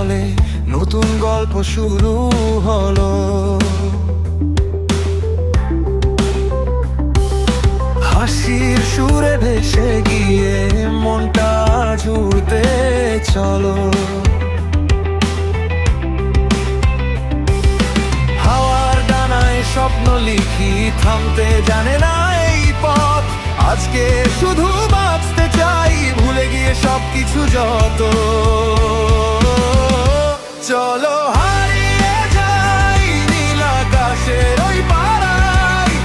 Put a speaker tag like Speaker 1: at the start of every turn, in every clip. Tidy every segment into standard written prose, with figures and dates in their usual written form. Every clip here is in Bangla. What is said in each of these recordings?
Speaker 1: চলে, নতুন গল্প শুরু হলো। হাসির সুরে ভেসে গিয়ে মনটা জুড়তে চলো। হাওয়ার ডানায় স্বপ্ন লিখি, থামতে জানে না এই পথ। আজকে শুধু বাঁচতে চাই, ভুলে গিয়ে সবকিছু যত। চলো হারিয়ে যাই নীল আকাশের ওই পাড়ায়,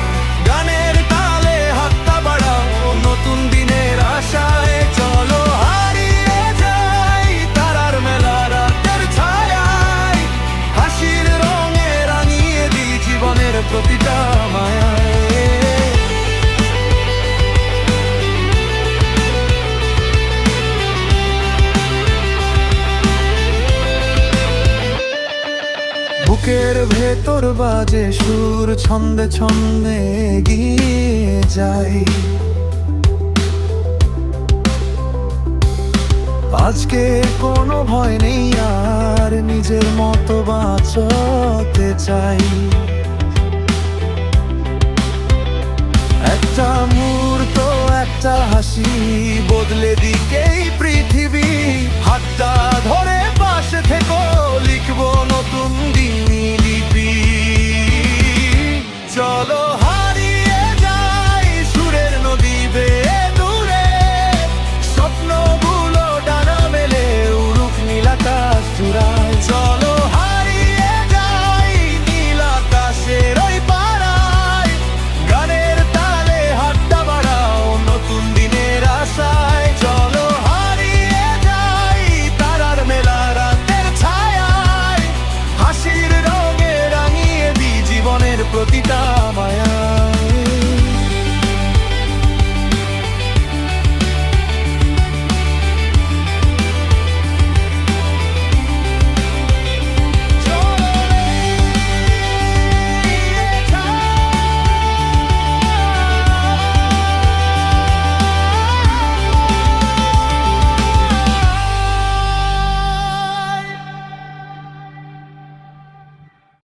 Speaker 1: গানের তালে হাতটা বাড়াও নতুন দিনের আশায়। চলো হারিয়ে যাই তারার মেলা রাতের ছায়ায়, হাসির রঙে রাঙিয়ে দিই জীবনের প্রতিটা মায়ায়। বুকের ভেতর বাজে সুর, ছন্দে ছন্দে এগিয়ে যাই। আজকে কোনো ভয় নেই আর, নিজের মতো বাঁচতে চাই। একটা মুহূর্ত, একটা হাসি, বদলে দিকে এই পৃথিবী। হাতটা ধরে পাশে থেকো, লিখবো নতুন দিনলিপি। চলো হারিয়ে যাই সুরের নদী বেয়ে দূরে, স্বপ্নগুলো ডানা মেলে উড়ুক নীল আকাশ চূড়ায়। চলো হারিয়ে যাই নীল আকাশের ওই পাড়ায়, গানের তালে হাতটা বাড়াও নতুন দিনের আশায়। চলো হারিয়ে যাই তারার মেলা রাতের ছায়ায়, হাসির রঙে রাঙিয়ে দিই জীবনের প্রতিটা